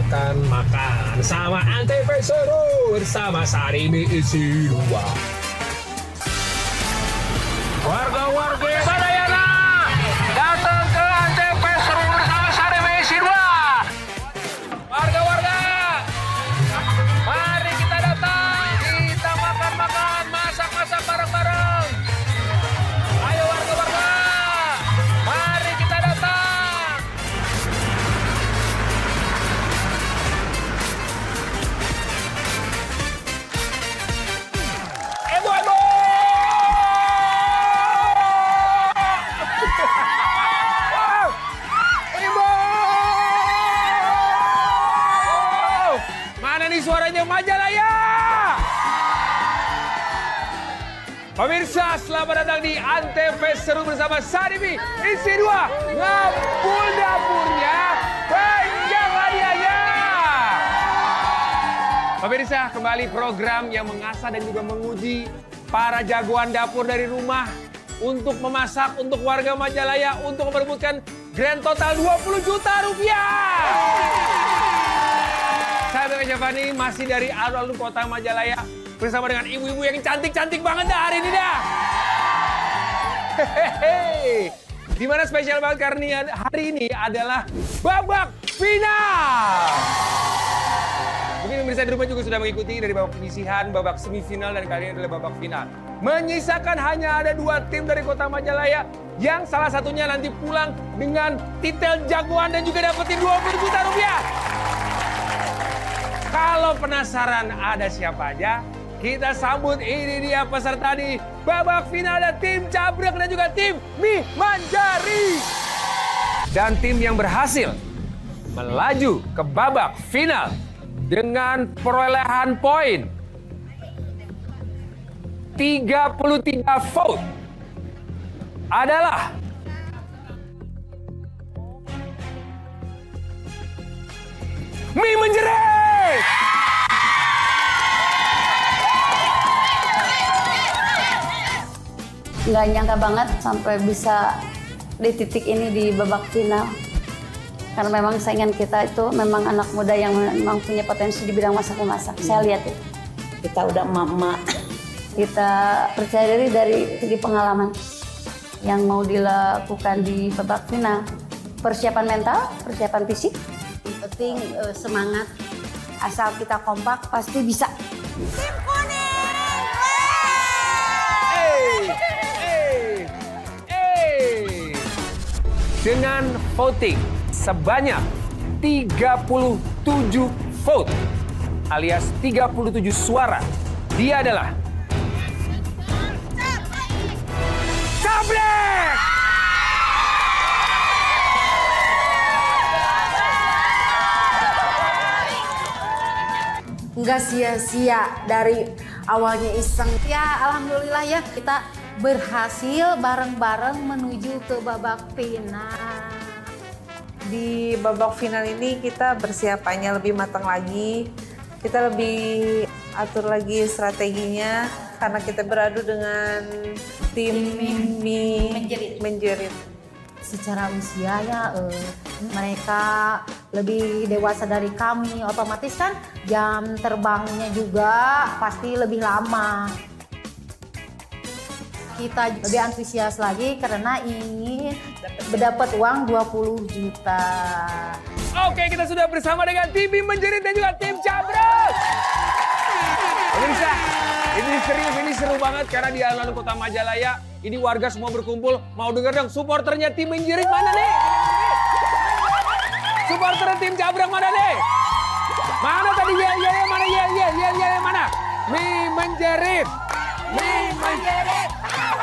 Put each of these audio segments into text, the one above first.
makan sama Antv seru bersama Sarimi isi 2. Warga-warga Sadayana datang ke Antv seru bersama Sarimi isi 2. Warga-warga, mari kita datang, kita makan-makan, masak-masak bareng-bareng. Ayo warga-warga, mari kita datang. Ebo! Ebo! Mana nih suaranya Majalaya? Pemirsa, selamat datang di Antv seru bersama Sarimi isi 2. Ngapul dapurnya, panjang hadiahnya. Pemirsa, kembali program yang mengasah dan juga menguji para jagoan dapur dari rumah untuk memasak untuk warga Majalaya untuk memperebutkan grand total 20 juta rupiah. Saya Bang Javani masih dari alun-alun kota Majalaya bersama dengan ibu-ibu yang cantik-cantik banget dah hari ini dah. Hehehe. Dimana spesial banget karena hari ini adalah babak final. Mungkin pemirsa di rumah juga sudah mengikuti dari babak penyisihan, babak semifinal, dan kali ini adalah babak final. Menyisakan hanya ada 2 tim dari kota Majalaya yang salah satunya nanti pulang dengan titel jagoan dan juga dapetin 20 juta rupiah. Kalau penasaran ada siapa aja, kita sambut ini dia peserta di babak final, ada tim Cabrek dan juga tim Mie Manjari. Dan tim yang berhasil melaju ke babak final dengan perolehan poin 33 vote adalah Mie Menjerit. Nggak nyangka banget sampai bisa di titik ini di babak final. Karena memang saingan kita itu memang anak muda yang memang punya potensi di bidang masak-memasak. Saya lihat itu. Kita udah emak-emak. Kita percaya diri dari segi pengalaman yang mau dilakukan di babak final. Persiapan mental, persiapan fisik. Yang penting semangat. Asal kita kompak pasti bisa. Tim kuning! Dengan voting sebanyak 37 vote alias 37 suara, dia adalah Cabrek! Nggak sia-sia dari awalnya iseng. Ya alhamdulillah ya kita berhasil bareng-bareng menuju ke babak final. Di babak final ini kita persiapannya lebih matang lagi. Kita lebih atur lagi strateginya karena kita beradu dengan tim Mie Menjerit. Secara usia ya mereka lebih dewasa dari kami, otomatis kan jam terbangnya juga pasti lebih lama. Kita lebih antusias lagi karena ingin mendapat uang 20 juta. Oke, kita sudah bersama dengan tim Mie Menjerit dan juga tim Cabrek. Pemirsa, ini seru banget karena di alun-alun kota Majalaya ini warga semua berkumpul. Mau denger dong supporternya tim Menjerit mana nih? Supporter tim Cabrek mana nih? Mana tadi yel-yelnya mana? Yel-yelnya mana? Mie Menjerit. Mie Menjerit.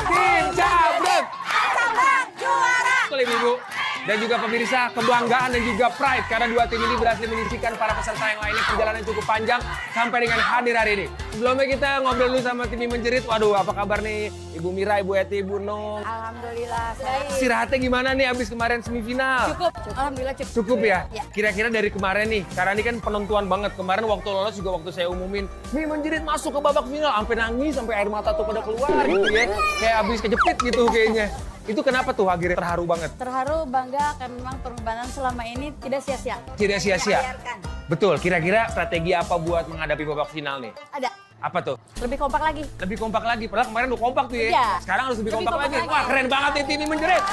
Tim Cabrek. Cabrek juara! Ibu. Dan juga pemirsa, kebanggaan dan juga pride karena 2 tim ini berhasil menyisihkan para peserta yang lainnya. Perjalanan cukup panjang sampai dengan hadir hari ini. Sebelumnya kita ngobrol dulu sama tim Mie Menjerit. Waduh, apa kabar nih Ibu Mira, Ibu Eti, Ibu Nung? Alhamdulillah saya Istirahatnya gimana nih abis kemarin semifinal? cukup. Alhamdulillah cukup. Cukup ya? Ya. Kira-kira dari kemarin nih, karena ini kan penentuan banget. Kemarin waktu lolos juga waktu saya umumin, Mie Menjerit masuk ke babak final. Sampai nangis, sampai air mata tuh pada keluar gitu ya. Kayak abis kejepit gitu kayaknya. Itu kenapa tuh akhirnya terharu banget? Terharu, bangga karena memang pengorbanan selama ini tidak sia-sia. Tidak sia-sia. Betul, kira-kira strategi apa buat menghadapi babak final nih? Ada. Apa tuh? Lebih kompak lagi. Lebih kompak lagi, padahal kemarin udah kompak tuh ya. Iya. Sekarang harus lebih Lebih kompak kompak lagi. lagi. Wah, keren banget nih tim ini menjerit.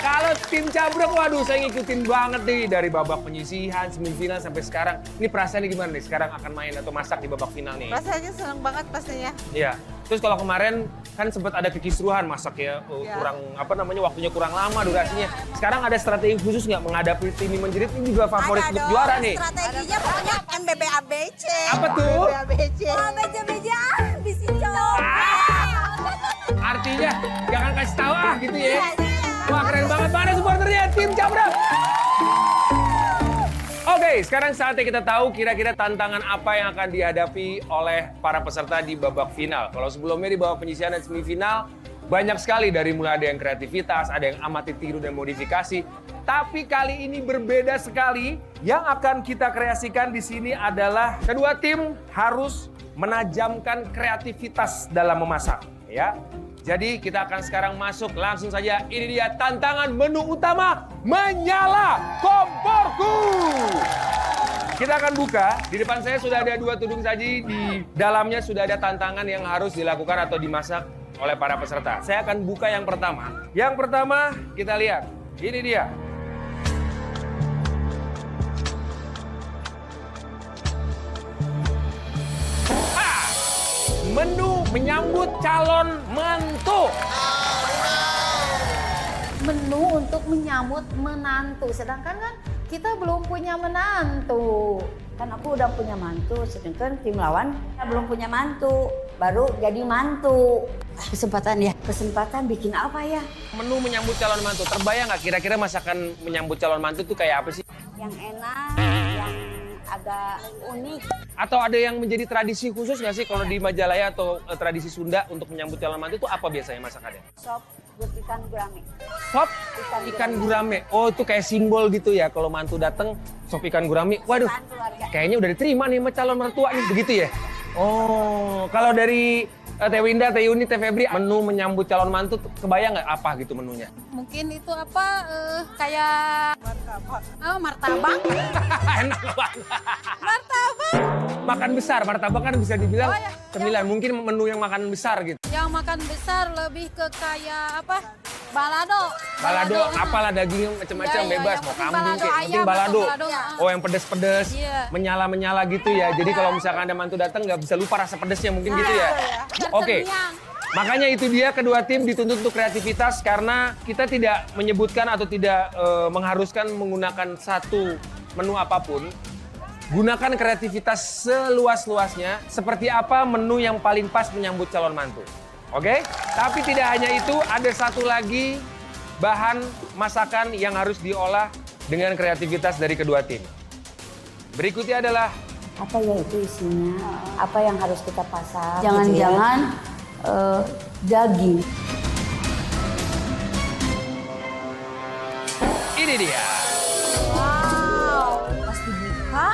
Kalau tim Cabrek, waduh saya ngikutin banget nih dari babak penyisihan, semifinal sampai sekarang. Ini perasaannya gimana nih sekarang akan main atau masak di babak final nih? Rasanya senang banget pastinya. Iya. Terus kalau kemarin kan sempat ada kekisruhan masak ya, kurang apa namanya waktunya kurang lama durasinya. Sekarang ada strategi khusus nggak menghadapi tim ini menjerit ini juga favorit Ada untuk dong, juara nih? strateginya pokoknya MBBABC. Apa tuh? MBBABC. MBBABC, bisa jawab. Artinya jangan kasih tahu gitu ya. Iya. Wah keren banget, mana supporternya tim Cabrek? Oke, sekarang saatnya kita tahu kira-kira tantangan apa yang akan dihadapi oleh para peserta di babak final. Kalau sebelumnya di babak penyisihan dan semifinal, banyak sekali dari mulai ada yang kreativitas, ada yang amati tiru dan modifikasi. Tapi kali ini berbeda sekali. Yang akan kita kreasikan di sini adalah kedua tim harus menajamkan kreativitas dalam memasak, ya. Jadi kita akan sekarang masuk langsung saja. Ini dia tantangan menu utama, menyala komporku. Kita akan buka. Di depan saya sudah ada 2 tudung saji. Di dalamnya sudah ada tantangan yang harus dilakukan atau dimasak oleh para peserta. Saya akan buka yang pertama. Yang pertama kita lihat. Ini dia. Menu menyambut calon mantu. Menu untuk menyambut menantu, sedangkan kan kita belum punya menantu. Kan aku udah punya mantu, sedangkan tim lawan belum punya mantu. Baru jadi mantu. Kesempatan ya? Kesempatan bikin apa ya? Menu menyambut calon mantu. Terbayang nggak kira-kira masakan menyambut calon mantu tuh kayak apa sih? Yang enak, yang agak unik. Atau ada yang menjadi tradisi khusus nggak sih kalau di Majalaya atau tradisi Sunda untuk menyambut calon mantu itu apa biasanya masakannya? Sop ikan gurame. Sop ikan gurame. Oh itu kayak simbol gitu ya kalau mantu datang sop ikan gurame. Waduh, kayaknya udah diterima nih sama calon mertua nih begitu ya. Oh kalau dari Teh Winda, Teh Yuni, Teh Febri, menu menyambut calon mantu kebayang nggak apa gitu menunya? Mungkin itu apa kayak martabak. Enak banget. Martabak. Makan besar, martabak kan bisa dibilang cemilan. Mungkin menu yang makan besar gitu. Yang makan besar lebih ke kayak apa? Balado. Balado, apalah daging macam-macam Iya, bebas, yang mau penting kambing balado kayak, penting ayam balado. atau balado, Oh yang pedes-pedes, Iya. menyala-menyala gitu ya. Jadi kalau misalkan ada mantu datang nggak bisa lupa rasa pedesnya mungkin gitu ya. Oke, makanya itu dia kedua tim dituntut untuk kreativitas karena kita tidak menyebutkan atau tidak mengharuskan menggunakan satu menu apapun. Gunakan kreativitas seluas-luasnya seperti apa menu yang paling pas menyambut calon mantu. Oke? Tapi tidak hanya itu, ada satu lagi bahan masakan yang harus diolah dengan kreativitas dari kedua tim. Berikutnya adalah Apa ya itu isinya? Apa yang harus kita pasang? Jangan-jangan daging. ini dia. Wow, pas dibuka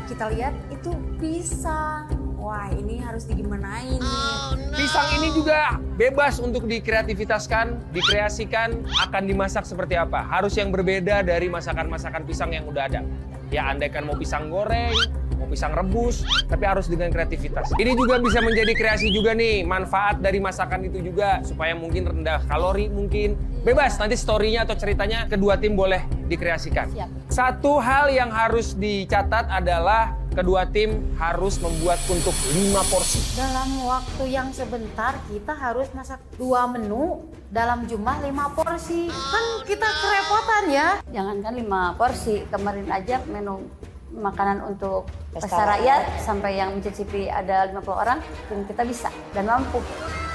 kita lihat itu pisang. Wah ini harus digimanain nih. Pisang ini juga bebas untuk dikreativitaskan, dikreasikan, akan dimasak seperti apa. Harus yang berbeda dari masakan-masakan pisang yang udah ada. Ya andaikan mau pisang goreng, mau pisang rebus, tapi harus dengan kreativitas. Ini juga bisa menjadi kreasi juga nih, manfaat dari masakan itu juga. Supaya mungkin rendah kalori mungkin. Bebas, nanti story-nya atau ceritanya kedua tim boleh dikreasikan. Siap. Satu hal yang harus dicatat adalah kedua tim harus membuat untuk 5 porsi. Dalam waktu yang sebentar kita harus masak 2 menu dalam jumlah 5 porsi. Kan kita kerepotan ya. Jangankan 5 porsi, kemarin aja menu makanan untuk pesta rakyat sampai yang mencicipi ada 50 orang, tim kita bisa dan mampu.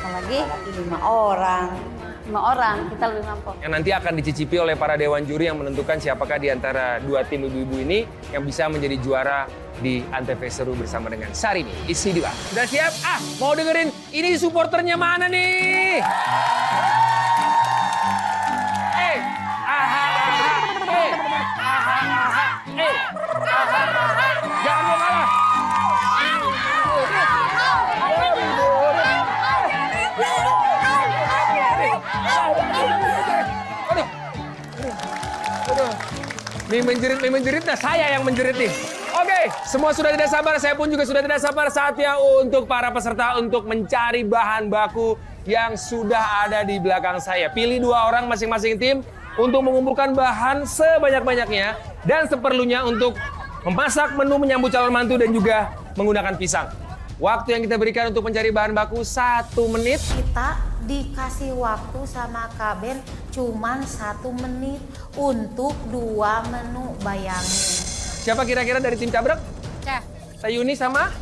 Apalagi 5 orang. 5 orang, kita lebih mampu. Yang nanti akan dicicipi oleh para dewan juri yang menentukan siapakah di antara dua tim ibu-ibu ini yang bisa menjadi juara di Antv Seru bersama dengan Sarini. Isi 2. Sudah siap? Mau dengerin ini supporternya mana nih? Jangan mau kalah. Mie menjerit, nah saya yang menjerit nih. Oke, semua sudah tidak sabar, saya pun juga sudah tidak sabar. Saatnya untuk para peserta untuk mencari bahan baku yang sudah ada di belakang saya. Pilih 2 orang masing-masing tim untuk mengumpulkan bahan sebanyak-banyaknya dan seperlunya untuk memasak menu menyambut calon mantu dan juga menggunakan pisang. Waktu yang kita berikan untuk mencari bahan baku 1 menit. Kita dikasih waktu sama Kak Ben cuman 1 menit untuk 2 menu, bayangin. Siapa kira-kira dari tim Cabrek? Sayuni sama?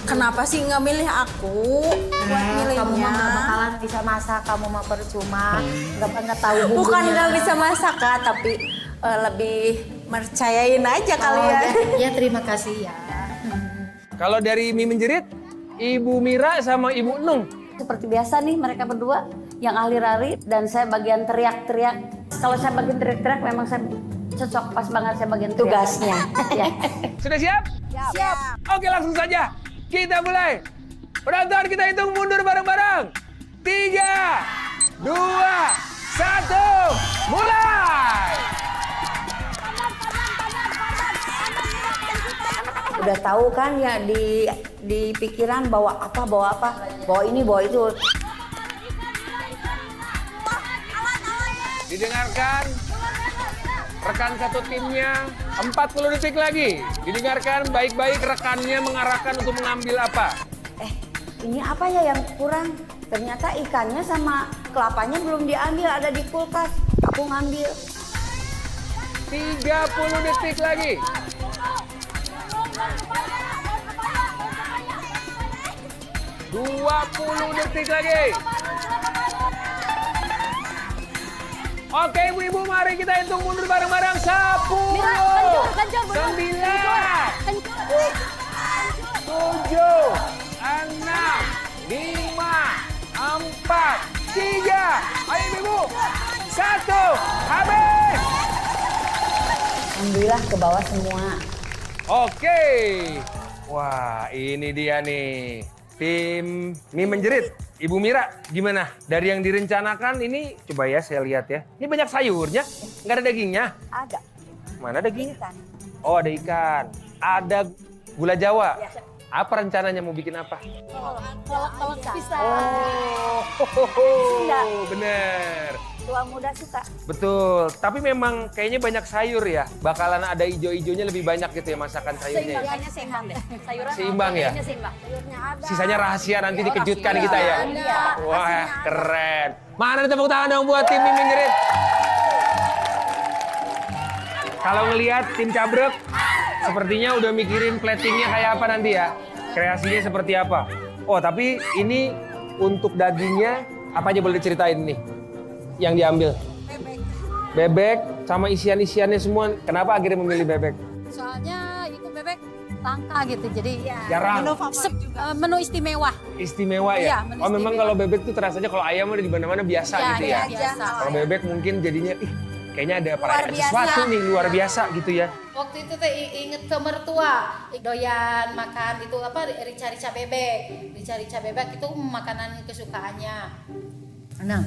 Kenapa sih nggak milih aku buat milihnya? Kamu mah nggak bakalan bisa masak, kamu mah percuma, nggak tahu bumbunya. Bukan nggak bisa masak Kak, tapi lebih percayain aja kalian. Ya terima kasih ya. Kalau dari mie menjerit, Ibu Mira sama Ibu Nung. Seperti biasa nih mereka berdua yang ahli rari dan saya bagian teriak-teriak. Kalau saya bagian teriak-teriak memang saya cocok pas banget saya bagian teriak. Tugasnya. Ya. Sudah siap? Siap. Oke, langsung saja. Kita mulai. Penonton, kita hitung mundur bareng-bareng. 3, 2, 1, mulai! Udah tahu kan ya di pikiran bawa apa, bawa ini, bawa itu. Didengarkan rekan satu timnya, 40 detik lagi. Didengarkan baik-baik rekannya mengarahkan untuk mengambil apa. Ini apa ya yang kurang? Ternyata ikannya sama kelapanya belum diambil, ada di kulkas. Aku ngambil. 30 detik lagi. 20 detik lagi. Oke, ibu-ibu, mari kita hitung mundur bareng-bareng. 10, 9, 7, 6, 5, 4, 3, ayo ibu-ibu, 1, habis. Alhamdulillah ke bawah semua. Oke. Wah, ini dia nih. Tim mie menjerit. Ibu Mira, gimana? Dari yang direncanakan ini, coba ya saya lihat ya. Ini banyak sayurnya, nggak ada dagingnya? Ada. Mana dagingnya? Ikan. Oh, ada ikan. Ada gula Jawa. Ya. Apa rencananya mau bikin apa? Kalau pisang. Oh, bener. Tua muda suka. Betul. Tapi memang kayaknya banyak sayur ya. Bakalan ada ijo-ijonya lebih banyak gitu ya masakan sayurnya. Ya? Kayaknya seimbang deh. Sayuran Seimbang ya? kayaknya seimbang. Sayurnya ada. Sisanya rahasia nanti dikejutkan kita ya. Ada. Wah, keren. Mana tepuk tangan dong buat tim mie menjerit. Kalau ngelihat tim Cabrek, sepertinya udah mikirin platingnya kayak apa nanti ya. Kreasinya seperti apa. Oh, tapi ini untuk dagingnya, apa aja boleh diceritain nih yang diambil? Bebek sama isian-isiannya semua. Kenapa akhirnya memilih bebek? Soalnya itu bebek langka gitu, jadi Jarang. menu istimewa. Istimewa ya? Iya, menu Oh, memang istimewa. kalau bebek tuh terasanya kalau ayam udah di mana-mana biasa gitu ya? biasa. Kalau bebek mungkin jadinya, kayaknya ada Luar perayaan biasa. sesuatu nih, luar biasa gitu ya. Waktu itu teh inget ke mertua, doyan makan itu apa rica-rica bebek. Rica-rica bebek itu makanan kesukaannya. Nah,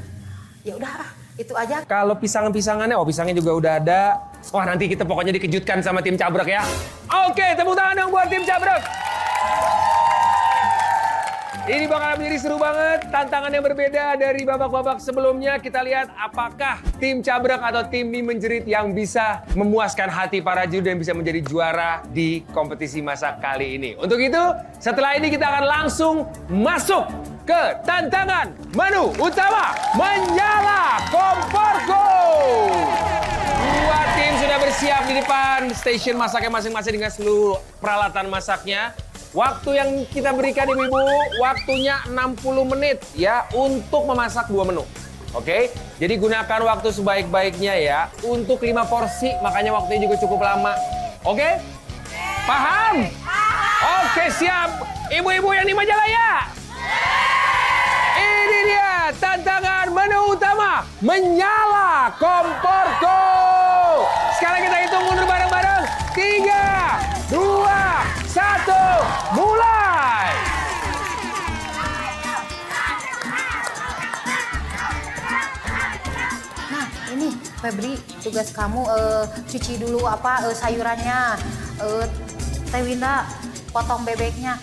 ya udah itu aja. Kalau pisang-pisangannya, oh pisangnya juga udah ada. Wah, nanti kita pokoknya dikejutkan sama tim Cabrek ya. Oke, tepuk tangan dong buat tim Cabrek. Ini bakal menjadi seru banget, tantangan yang berbeda dari babak-babak sebelumnya. Kita lihat apakah tim Cabrek atau tim mie menjerit yang bisa memuaskan hati para juri dan bisa menjadi juara di kompetisi masak kali ini. Untuk itu, setelah ini kita akan langsung masuk ke tantangan menu utama Menyala Komporku. Dua tim sudah bersiap di depan stasiun masaknya masing-masing dengan seluruh peralatan masaknya. Waktu yang kita berikan ibu-ibu, waktunya 60 menit ya untuk memasak 2 menu. Oke, jadi gunakan waktu sebaik-baiknya ya untuk 5 porsi, makanya waktunya juga cukup lama. Oke? Paham? Oke, siap. Ibu-ibu yang di Majalaya. Ini dia tantangan menu utama Menyala Komporku. Sekarang kita hitung mundur bareng-bareng. 3, 2, 1, mulai! Nah, ini Febri, tugas kamu cuci dulu sayurannya. Teh Winda, potong bebeknya.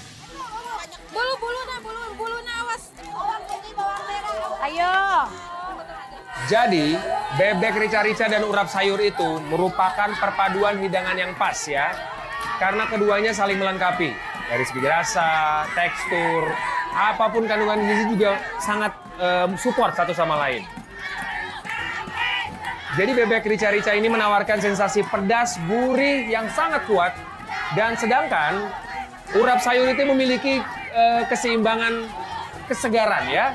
Bulu-bulunya awas. Ayo. Jadi, bebek rica-rica dan urap sayur itu merupakan perpaduan hidangan yang pas ya. Karena keduanya saling melengkapi. Dari segi rasa, tekstur, apapun kandungan gizi juga sangat support satu sama lain. Jadi bebek rica-rica ini menawarkan sensasi pedas, gurih yang sangat kuat. Dan sedangkan urap sayur itu memiliki keseimbangan kesegaran ya.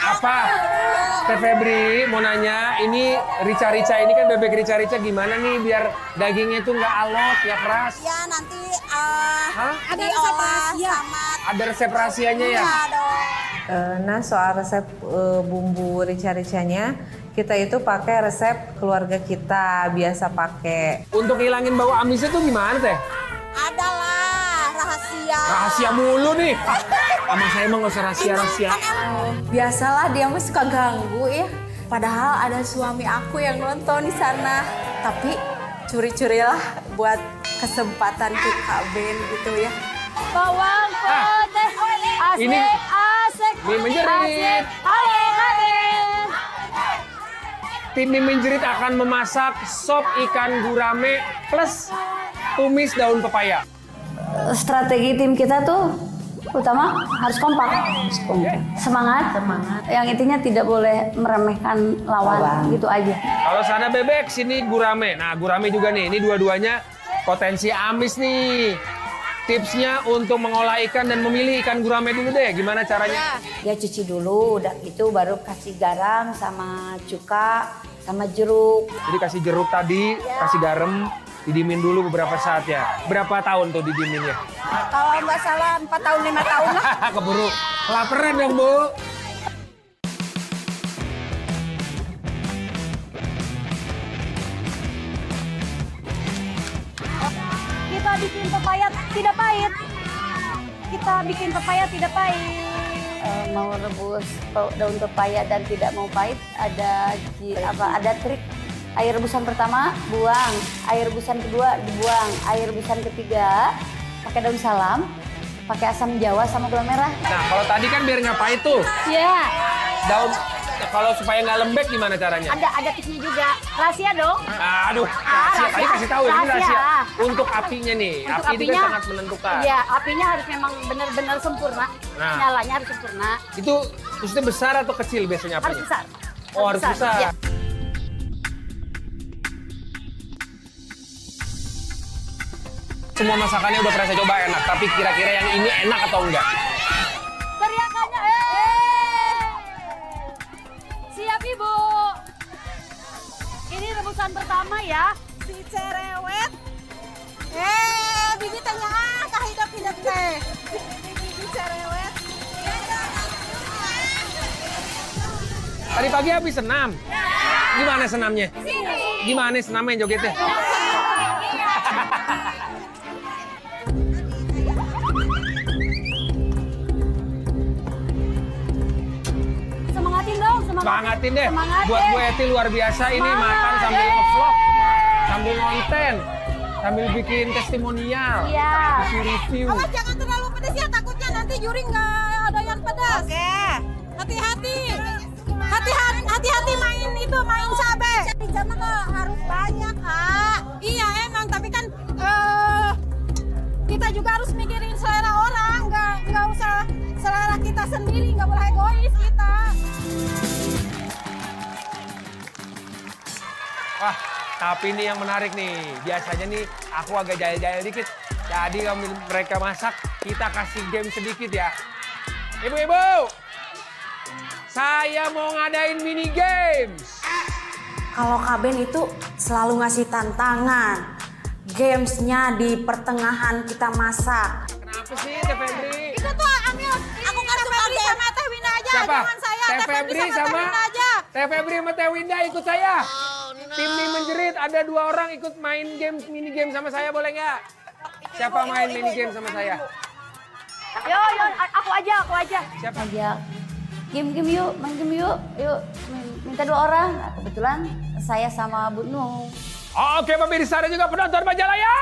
Apa? Teh Febri mau nanya, ini rica-rica ini kan bebek rica-rica gimana nih biar dagingnya itu nggak alot, nggak keras? Ya nanti Ada resep rahasia. Ada resep rahasianya ya? Nah, soal resep bumbu rica-ricanya, kita itu pakai resep keluarga kita biasa pakai. Untuk ngilangin bau amisnya tuh gimana Teh? Adalah rahasia. Rahasia mulu nih. Sama saya emang nggak usah rahasia-rahasia. Biasalah dia mah suka ganggu ya. Padahal ada suami aku yang nonton di sana. Tapi curi-curilah buat kesempatan ke Kak Ben gitu ya. Bawang putih, asik, ini asik, mie menjerit. Halo, Kak Ben. Tim Mie Menjerit akan memasak sop ikan gurame plus tumis daun pepaya. Strategi tim kita tuh utama harus kompak, semangat, Yang intinya tidak boleh meremehkan lawan. Gitu aja. Kalau sana bebek, sini gurame. Nah, gurame juga nih. Ini dua-duanya potensi amis nih. Tipsnya untuk mengolah ikan dan memilih ikan gurame dulu deh. Gimana caranya? Ya cuci dulu, udah itu baru kasih garam sama cuka sama jeruk. Jadi kasih jeruk tadi, kasih garam, didiemin dulu beberapa saat ya. Berapa tahun tuh didieminnya? Kalau nggak salah 4 tahun 5 tahun lah. Keburu kelaparan dong, Bu. Kita bikin pepaya tidak pahit. Kita bikin pepaya tidak pahit. Mau rebus daun pepaya dan tidak mau pahit, ada trik. Air rebusan pertama buang, air rebusan kedua dibuang, air rebusan ketiga pakai daun salam, pakai asam jawa sama gula merah. Nah, kalau tadi kan biar nggak pahit tuh. Ya, Daun, kalau supaya nggak lembek gimana caranya? ada tipsnya juga. Rahasia dong. Aduh, rahasia. Tadi kasih tahu ini rahasia. Rahasia. Untuk apinya nih, Untuk api ini kan sangat menentukan. Iya, apinya harus memang benar-benar sempurna. Nah. Nyalanya harus sempurna. Itu maksudnya besar atau kecil biasanya apinya? Harus besar. Oh, harus besar. Iya. Semua masakannya udah pernah saya coba enak, tapi kira-kira yang ini enak atau enggak? Teriakannya, siap Ibu. Ini rebusan pertama ya. Si cerewet. Bibi tanya kah hidup teh. Bibi cerewet. Tadi pagi habis senam. Gimana senamnya? Gimana senamnya jogetnya? Semangatin dong, Semangatin deh. Semangatin. Buat Bu Eti luar biasa ini makan sambil nge-vlog, sambil ngonten, sambil bikin testimonial, Iya. review. Awas jangan terlalu pedas ya, takutnya nanti juri nggak ada yang pedas. Oke. Hati-hati. Hati-hati main cabe. Di jam nggak harus banyak, Kak. Iya emang, tapi kan kita juga harus mikirin selera orang, nggak usah selera kita sendiri, nggak boleh egois kita. Wah, tapi ini yang menarik nih. Biasanya nih aku agak jahil-jahil dikit. Jadi kalau mereka masak, kita kasih game sedikit ya. Ibu-ibu, saya mau ngadain mini games. Kalau Kak Ben itu selalu ngasih tantangan. Gamesnya di pertengahan kita masak. Kenapa sih, Teh Febri? Itu tuh ambil, aku kan suka game. Sama Teh Winda aja, Siapa? jangan saya. Teh Febri sama Winda aja. Teh Febri sama Teh Winda ikut saya. Tim Mie Menjerit ada 2 orang ikut main game mini game sama saya, boleh nggak? Siapa main mini game sama saya? Yo, aku aja. Siapa? Aja. game yuk, main game yuk, minta 2 orang. Nah, kebetulan saya sama Bu Nung. Oke pemirsa dan juga penonton Majalaya.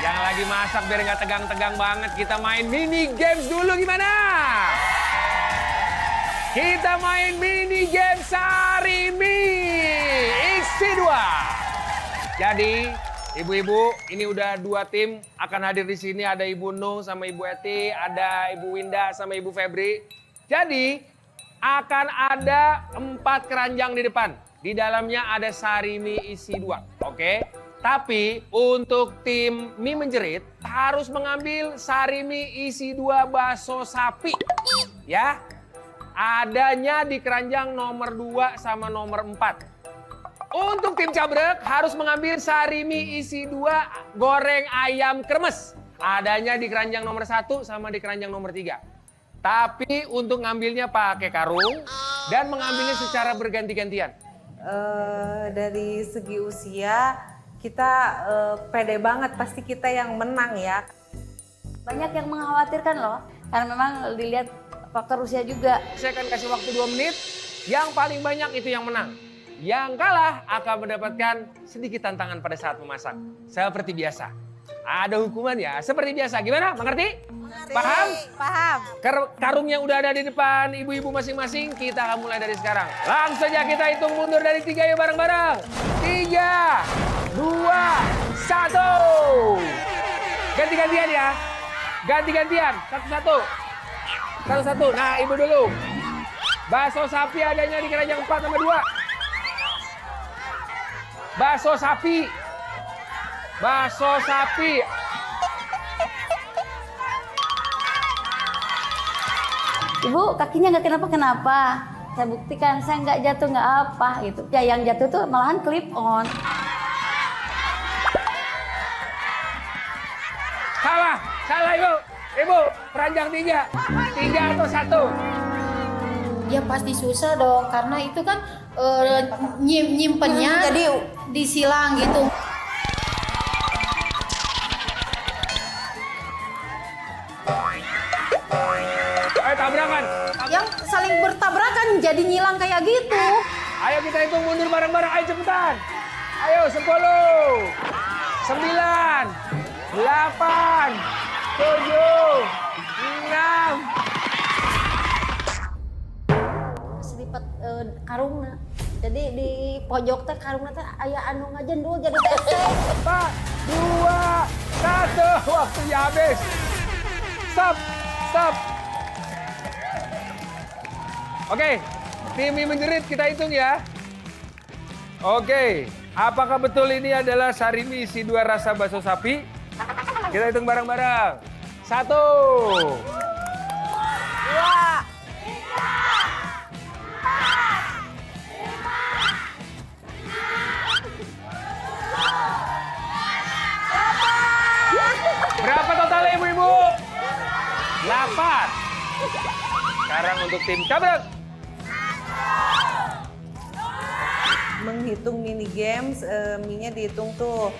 Yang lagi masak biar nggak tegang-tegang banget, kita main mini games dulu gimana? Kita main mini game Sarimi isi 2. Jadi ibu-ibu ini udah 2 tim akan hadir di sini, ada Ibu Nung sama Ibu Eti, ada Ibu Winda sama Ibu Febri. Jadi akan ada 4 keranjang di depan. Di dalamnya ada Sarimi isi 2. Oke? Tapi untuk tim mie menjerit harus mengambil Sarimi isi 2 bakso sapi. Ya. Adanya di keranjang nomor 2 sama nomor 4. Untuk tim cabrek harus mengambil Sarimi isi 2 goreng ayam kremes. Adanya di keranjang nomor 1 sama di keranjang nomor 3. Tapi untuk ngambilnya pakai karung dan mengambilnya secara berganti-gantian. Dari segi usia kita pede banget, pasti kita yang menang ya. Banyak yang mengkhawatirkan loh, karena memang dilihat faktor usia juga. Saya akan kasih waktu 2 menit, yang paling banyak itu yang menang. Yang kalah akan mendapatkan sedikit tantangan pada saat memasak. Seperti biasa. Ada hukuman ya, seperti biasa. Gimana? Mengerti? Paham? Paham. Karungnya udah ada di depan ibu-ibu masing-masing. Kita akan mulai dari sekarang. Langsung saja kita hitung mundur dari 3 ya bareng-bareng. 3, 2, 1. Ganti-gantian ya. Ganti-gantian. Satu-satu. Satu-satu. Nah, ibu dulu. Bakso sapi adanya di keranjang 4 sama 2. Bakso sapi. Bakso sapi. Ibu, kakinya nggak kenapa-kenapa. Saya buktikan, saya nggak jatuh, nggak apa gitu. Ya yang jatuh tuh malahan clip on. Salah, salah ibu. Ibu, keranjang 3. 3 atau 1? Ya pasti susah dong, karena itu kan nyimpennya Jadi di silang gitu. Ayo tabrakan. yang saling bertabrakan jadi nyilang kayak gitu. Ayo kita hitung mundur bareng-bareng. Ayo cepetan. Ayo 10, 9, 8, 7, 6. Selipat karungna. Jadi di pojok teh karungna teh aya anu ngajendul jadi tesek. 4, 2, 1. Waktunya habis. Stop, stop. Oke, tim mie menjerit kita hitung ya. Oke, apakah betul ini adalah Sarimi isi 2 rasa bakso sapi? Kita hitung bareng-bareng. 1, 2, berapa totalnya ibu-ibu? 8. Sekarang untuk tim cabrek. Menghitung mini games, mie-nya dihitung tuh.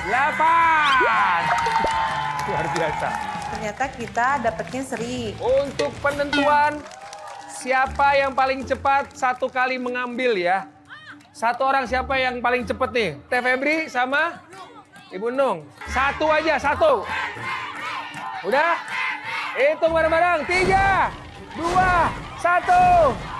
8. Luar biasa. Ternyata kita dapatnya seri. Untuk penentuan siapa yang paling cepat 1 kali mengambil ya. 1 orang siapa yang paling cepat nih? Teh Febri sama Ibu Nung. 1 aja, 1. Udah? Hitung bareng-bareng. 3, 2, 1.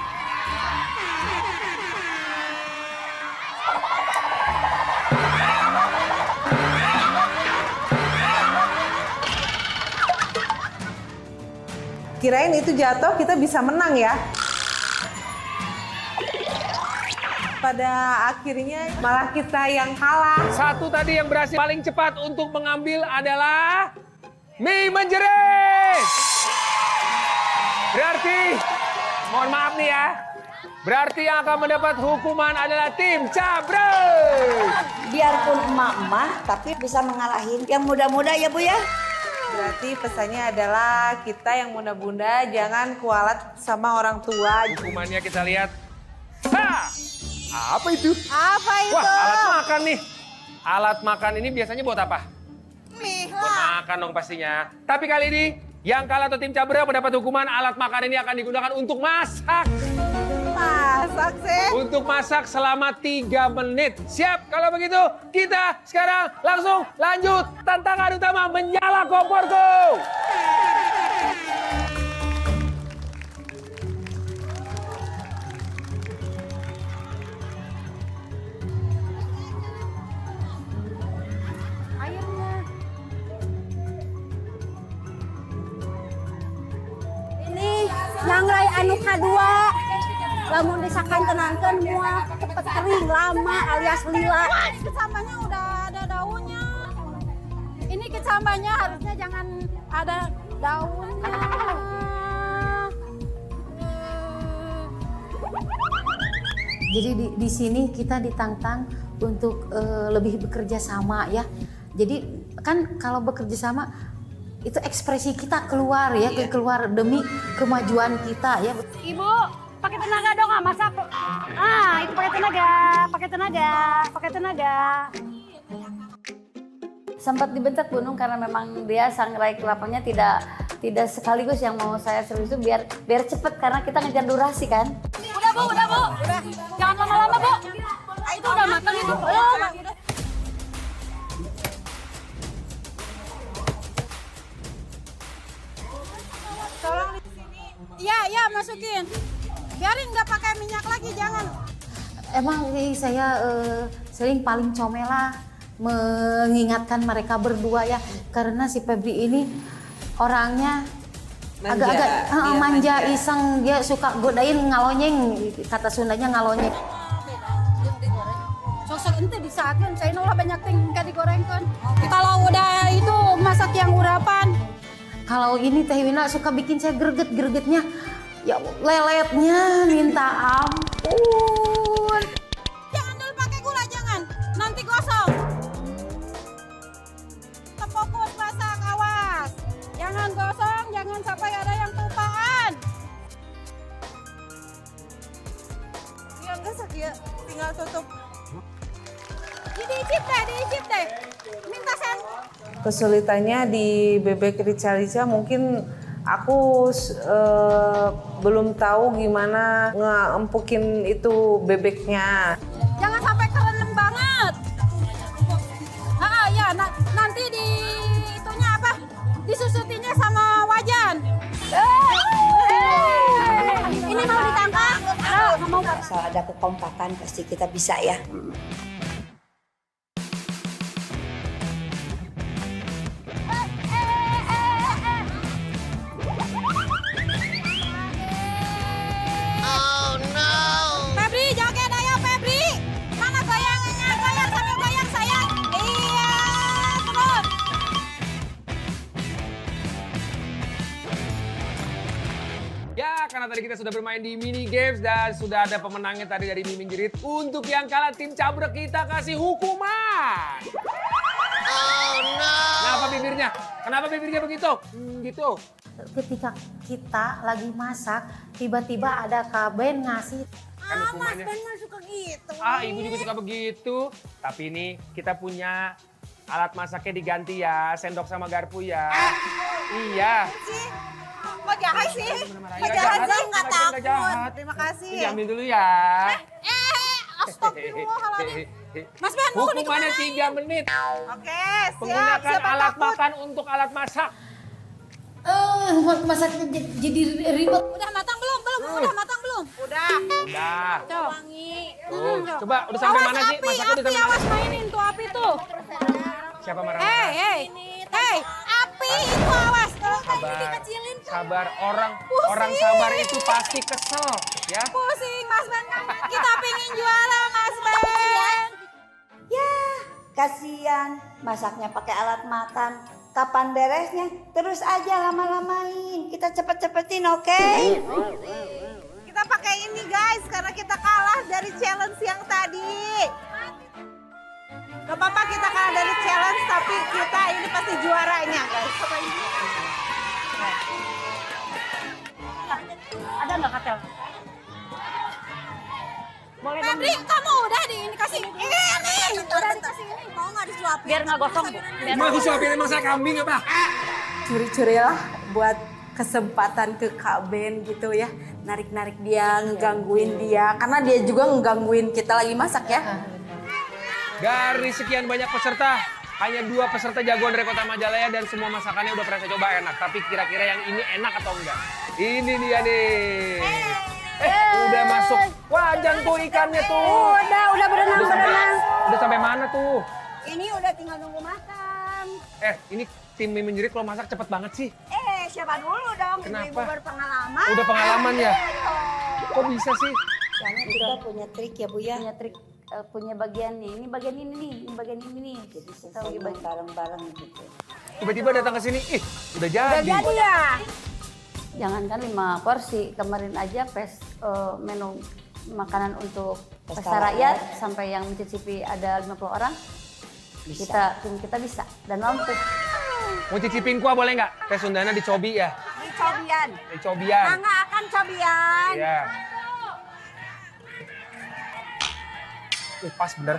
Kirain itu jatuh, kita bisa menang ya. Pada akhirnya malah kita yang kalah. 1 tadi yang berhasil paling cepat untuk mengambil adalah mie menjerit. Berarti, mohon maaf nih ya. Berarti yang akan mendapat hukuman adalah tim cabrek. Biarpun emak-emak tapi bisa mengalahin yang muda-muda ya Bu ya. Berarti pesannya adalah kita yang bunda-bunda jangan kualat sama orang tua. Hukumannya kita lihat. Ha! Apa itu? Apa itu? Wah, alat makan nih. Alat makan ini biasanya buat apa? Mie Buat makan dong pastinya. Tapi kali ini Yang kalah atau tim Cabra mendapat hukuman alat makan ini akan digunakan untuk masak. Masak sih. Untuk masak selama 3 menit. Siap? Kalau begitu kita sekarang langsung lanjut. Tantangan utama menyala komporku. Ini nangrai anu kadua. Lamun disakan tenangkan mual cepet kering lama alias lila. Wah, ini kecambahnya udah ada daunnya. Ini kecambahnya harusnya jangan ada daunnya. Jadi di sini kita ditantang untuk lebih bekerja sama ya. Jadi kan kalau bekerja sama itu ekspresi kita keluar ya, keluar demi kemajuan kita ya. Ibu, pakai tenaga dong, masak. Itu pakai tenaga. Sempat dibentak Bunung karena memang dia sangrai kelapanya tidak sekaligus yang mau saya servis itu biar cepet karena kita ngejar durasi kan. Udah bu. Jangan lama-lama bu. Itu udah matang itu. Tolong di sini. Iya, masukin. Biarin nggak pakai minyak lagi, jangan. Emang saya sering paling comel lah mengingatkan mereka berdua ya, karena si Febri ini orangnya agak-agak manja, iseng, dia suka godain ngalonyeng, kata Sundanya ngalonyeng. Sosok ente disaatkan, saya nolak banyak tinggal digorengkan. Kalau udah itu masak yang urapan. Kalau ini Teh Wina suka bikin saya greget-gregetnya, ya leletnya minta ampun. Jangan dulu pakai gula, jangan. Nanti gosong. Fokus masak, awas. Jangan gosong, jangan sampai ada yang kelupaan. Ya enggak sakit, tinggal tutup. Diicip deh. Minta sen. Kesulitannya di bebek rica-rica mungkin aku belum tahu gimana ngeempukin itu bebeknya. Jangan sampai kerendam banget. Ya, nanti di itunya apa? Disusutinya sama wajan. Ini mau ditangkap? Mau. Asal ada kekompakan pasti kita bisa ya. Febri, joget ayo Febri. Mana goyangannya? Goyang sambil goyang sayang. Iya, terus. Ya, karena tadi kita sudah bermain di mini games dan sudah ada pemenangnya tadi dari Mimin Jerit. Untuk yang kalah tim Cabrek kita kasih hukuman. Oh no. Kenapa bibirnya begitu? Gitu. Ketika kita lagi masak, tiba-tiba ada Kaben ngasih. Kan hukumannya. Mas Ben suka gitu. Ibu juga suka begitu. Tapi ini kita punya alat masaknya diganti ya, sendok sama garpu ya. Iya. Kok jahat sih? Nggak jahat, nggak takut. jahat. Terima kasih. Ini diambil dulu ya. Astagfirullahaladzim. Mas Ben, mau Hukumannya dikemanain? 3 menit. Oke, siap. Menggunakan Siapa alat takut? makan untuk alat masak. Masaknya jadi ribet. Udah matang belum? Udah matang belum? Udah. Udah. Coba. Tuh, coba udah sampai mana sih? Masaknya udah sampai mana? Awas mainin tuh api tuh. Siapa marah? Hei, api itu awas. Sabar. Orang sabar itu pasti kesel, ya. Pusing, Mas Ben. Kita pingin juara, Mas Ben. Ya, kasihan masaknya pakai alat makan. Kapan beresnya? Terus aja lama-lamain. Kita cepet-cepetin, oke? Kita pakai ini guys, karena kita kalah dari challenge yang tadi. Gak apa-apa kita kalah dari challenge, tapi kita ini pasti juaranya guys. Ada nggak katel? Boleh dong. Febri, kamu udah dikasih ini. Udah dikasih ini. Mau nggak disuapin? Biar nggak gosong, Bu. Mau disuapin emang saya kambing apa? curi-curi lah buat kesempatan ke Kak Ben gitu ya. Narik-narik dia, ngegangguin dia. Karena dia juga ngegangguin kita lagi masak ya. Dari sekian banyak peserta, hanya 2 peserta jagoan dari Kota Majalaya dan semua masakannya udah pernah saya coba enak. Tapi kira-kira yang ini enak atau enggak? Ini dia nih. Udah masuk. Wajan tuh ikannya tuh. Udah berenang. Udah sampai mana tuh? Ini udah tinggal nunggu makan. Ini tim Mimin Jerit kalau masak cepet banget sih. Siapa dulu dong? Kenapa? Ibu-ibu berpengalaman. Udah pengalaman ya? Kok bisa sih? Karena kita punya trik ya Bu ya. Punya trik, punya bagian nih. Ini bagian ini nih, ini bagian ini nih. Jadi kita lagi bareng-bareng gitu. Tiba-tiba datang ke sini, udah jadi. ya? Jangankan 5 porsi, kemarin aja menu makanan untuk pesta rakyat sampai yang mencicipi ada 50 orang. Tim kita bisa dan mampu. Mau cicipin kuah boleh nggak? Teh Sundana dicobi ya? Dicobian. Dicobian. Mangga akan cobian. Iya. Pas bener.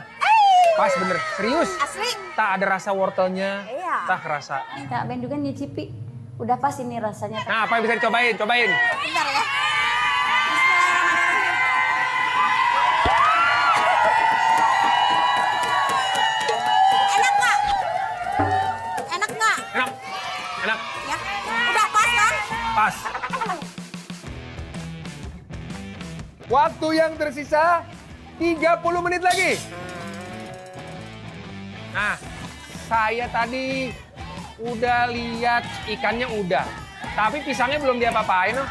Pas bener. Serius. Asli. Tak ada rasa wortelnya. Iya. Tak kerasa. Kak Ben juga nyicipi. Udah pas ini rasanya. Nah, apa yang bisa dicobain? Cobain. Bentar ya. Enak nggak? Enak nggak? Enak. Enak. Ya. Udah pas kan? Pas. Waktu yang tersisa 30 menit lagi. Nah, saya tadi udah lihat ikannya udah. Tapi pisangnya belum diapa-apain loh.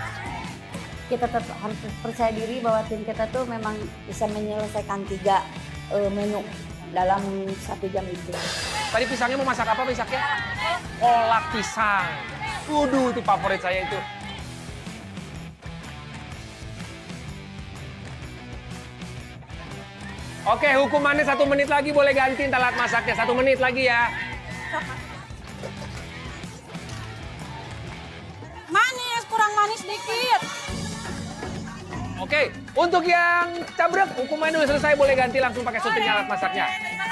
Kita tetap harus percaya diri bahwa tim kita tuh memang bisa menyelesaikan 3 menu dalam 1 jam itu. Tadi pisangnya mau masak apa pisangnya? Kolak pisang. Waduh, itu favorit saya itu. Oke, hukumannya 1 menit lagi boleh gantiin alat masaknya. 1 menit lagi ya. Manis, kurang manis dikit. Oke, untuk yang cabrek, hukumannya udah selesai. Boleh ganti langsung pakai syuting alat masaknya.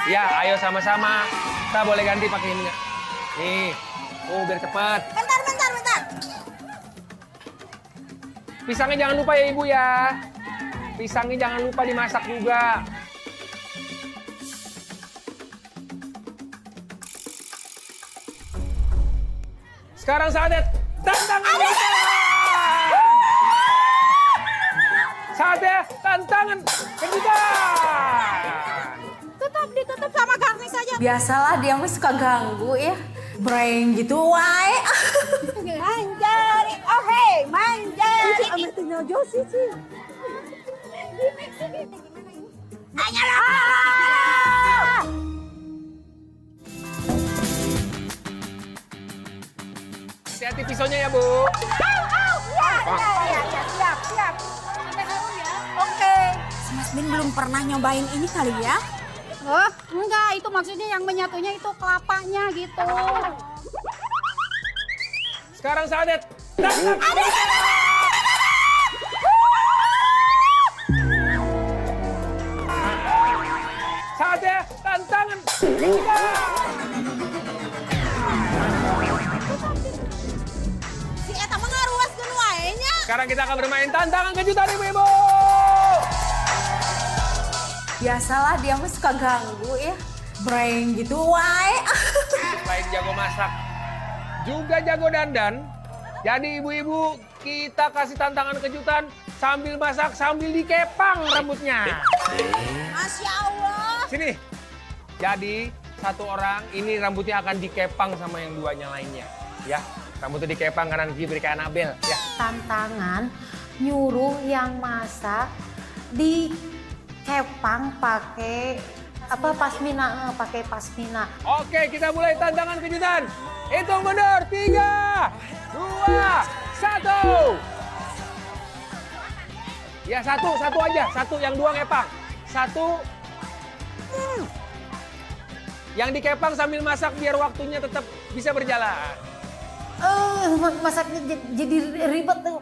Ya, ayo sama-sama. Kita boleh ganti pakai ini. Nih, biar cepat. Bentar. Pisangnya jangan lupa ya Ibu ya. Pisangnya jangan lupa dimasak juga. Sekarang saatnya tantangan kejutan. Saatnya tantangan kejutan. Tetap ditutup sama garnish aja. Biasalah dia mah suka ganggu ya. Breng gitu wae. Manjari, oh hey, manjari. Ame tinggal Josi sih. Ayolah. Hati-hati pisaunya ya Bu. Siap. Oke. Mas Bin belum pernah nyobain ini kali ya? Oh, enggak, itu maksudnya yang menyatunya itu kelapanya gitu. Sekarang saatnya tantangan. Saatnya tantangan kejutan. Si eta mah ngaruaskeun wae nya. Sekarang kita akan bermain tantangan kejutan Ibu-ibu. Biasalah dia mah suka ganggu ya. Breng gitu wae. Selain jago masak, juga jago dandan. Jadi ibu-ibu, kita kasih tantangan kejutan sambil masak, sambil dikepang rambutnya. Masya Allah. Sini. Jadi, 1 orang ini rambutnya akan dikepang sama yang 2-nya lainnya. Ya, rambutnya dikepang kanan kiri kayak Anabel. Ya. Tantangan nyuruh yang masak dikepang pakai pasmina, pakai pasmina. Oke, kita mulai tantangan kejutan. Hitung mundur, 3, 2, 1. Ya, satu aja. 1, yang 2 ngepang. 1. Yang dikepang sambil masak biar waktunya tetap bisa berjalan. Masaknya jadi ribet tuh.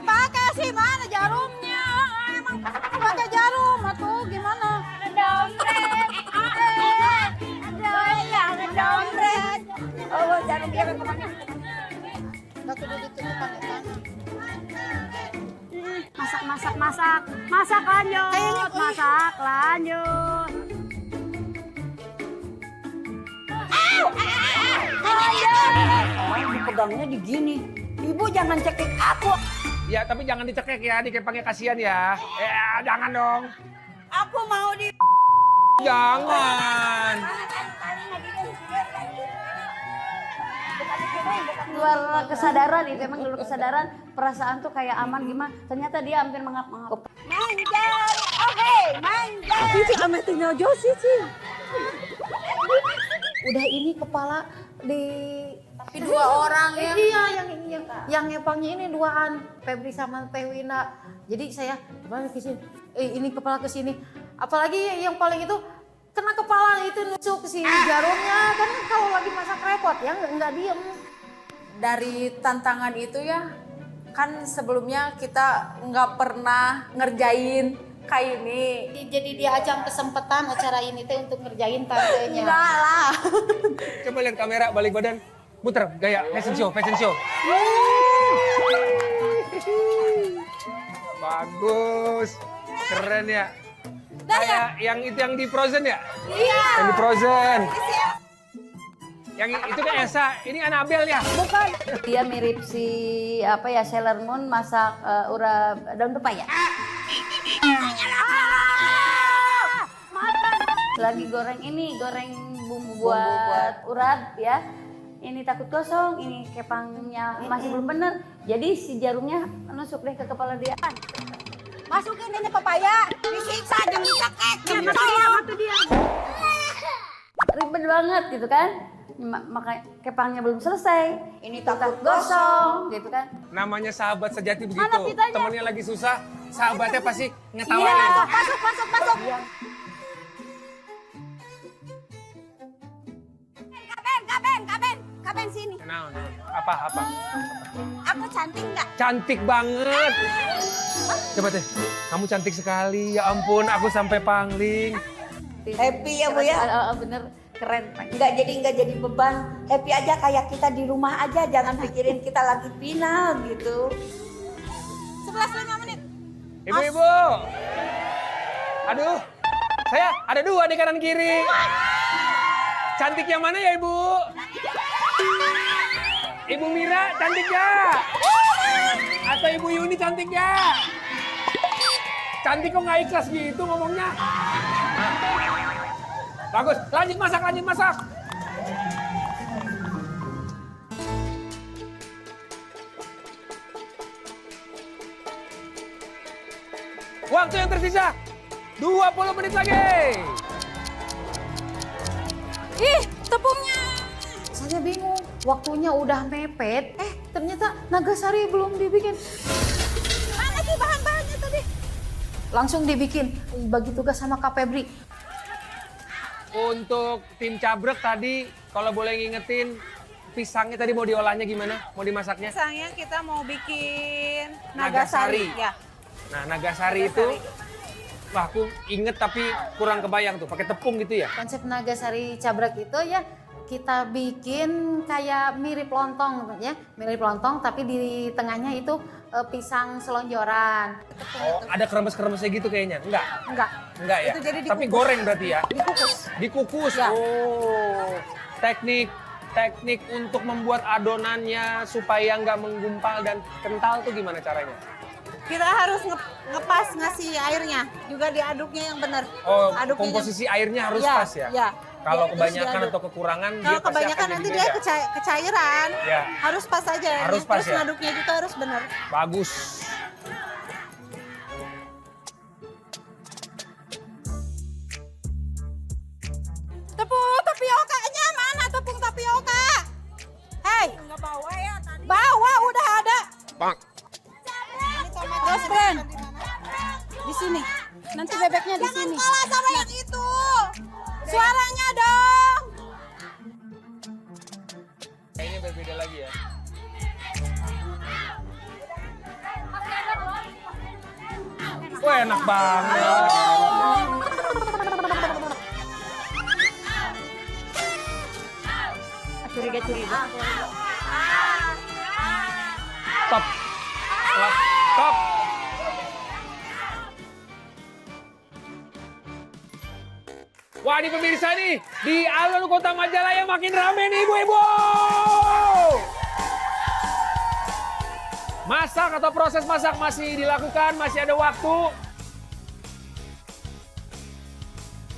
Pakai sih mana jarumnya? Emang pakai jarum atau gimana? Dompet. Ada dompet. Oh, jarum dia kemana? Nggak kudu ditutupan ya kan? Masak lanjut. Masak lanjut. Oh, pegangnya di gini. Ibu jangan cekik aku. Ya, tapi jangan dicekek ya, dikepangnya kasihan ya. Jangan dong. Aku mau di... Jangan. Luar kesadaran itu emang luar kesadaran perasaan tuh kayak aman gimana. Ternyata dia hampir mengap-ngap. Manjat. Oke, manjat. Cici ame tinggal Josi, Ci. Udah ini kepala di Tapi 2 orang ya. Iya, yang ngepangnya ini duaan, Febri sama Teh Wina. Jadi saya kembali ke sini. Ini kepala ke sini. Apalagi yang paling itu kena kepala itu nusuk si jarumnya kan kalau lagi masak repot ya nggak diem. Dari tantangan itu ya, kan sebelumnya kita nggak pernah ngerjain kayak ini. Jadi dia ajang kesempatan acara ini teh untuk ngerjain tantenya. Enggak lah. Coba lihat kamera, balik badan. Muter, gaya, fashion show. Bagus. Keren ya. Kayak yang itu yang di Frozen ya? Iya. Yang di Frozen. Yang itu kan Elsa, ini Annabelle ya? Bukan. Dia mirip si Sailor Moon masak urap daun pepaya. Lagi goreng bumbu buat urap ya. Ini takut gosong, ini kepangnya masih belum bener. Jadi si jarumnya nusuk deh ke kepala dia. Masukin ini pepaya, disiksa dan dicekek. Itu dia. Ribet banget gitu kan. Maka kepangnya belum selesai. Ini takut gosong gitu kan. Namanya sahabat sejati begitu. Mana pitanya? Temennya lagi susah, sahabatnya pasti ngetawain. Iya, masuk. Kaben sini. Nah, apa? Aku cantik nggak? Cantik banget. Coba teh, kamu cantik sekali. Ya ampun, aku sampai pangling. Happy ya Bu ya? Bener, keren. Nggak jadi beban. Happy aja kayak kita di rumah aja. Jangan pikirin kita lagi final gitu. 11 menit. Ibu-ibu. Aduh, saya ada 2 di kanan kiri. Cantik yang mana ya Ibu? Ibu Mira cantik ya? Atau Ibu Yuni cantik ya? Cantik kok nggak ikhlas gitu ngomongnya? Bagus, lanjut masak. Waktu yang tersisa 20 menit lagi. Ih, tepungnya. Saya bingung, waktunya udah mepet. Ternyata Nagasari belum dibikin. Mana sih bahan-bahannya tadi? Langsung dibikin, bagi tugas sama Kak Febri. Untuk tim cabrek tadi, kalau boleh ngingetin, pisangnya tadi mau diolahnya gimana? Mau dimasaknya? Pisangnya kita mau bikin Nagasari. Ya. Nah, Nagasari itu, wah aku inget tapi kurang kebayang tuh, pakai tepung gitu ya? Konsep Nagasari Cabrak itu ya kita bikin kayak mirip lontong ya, mirip lontong tapi di tengahnya itu pisang selonjoran. Oh, ada kremes-kremesnya gitu kayaknya? Enggak? Enggak ya? Itu jadi Tapi goreng berarti ya? Dikukus. Dikukus? Ya. Oh, teknik untuk membuat adonannya supaya nggak menggumpal dan kental tuh gimana caranya? Kita harus ngepas ngasih airnya, juga diaduknya yang benar. Oh, Aduknya komposisi airnya harus Ya, pas ya? ya. Kalau Ya, terus kebanyakan diaduk. atau kekurangan, dia Kalau pasti kebanyakan akan nanti jadi dia beda. kecairan. Ya. Harus pas aja. Harus pas Terus ya? ngaduknya juga harus benar. Bagus. Tepung tapiokanya mana tepung tapioka? Hei. Enggak bawa ya tadi. Bawa udah ada. Bang. Terus Bren. Di sini. Nanti bebeknya di sini. Jangan kalah sama yang itu. Suaranya dong. Kayaknya berbeda lagi ya. Wah, enak banget. curi. Stop. Stop. Wah, ini pemirsa nih, di alun kota Majalaya makin rame nih ibu-ibu. Masak atau proses masak masih dilakukan, masih ada waktu.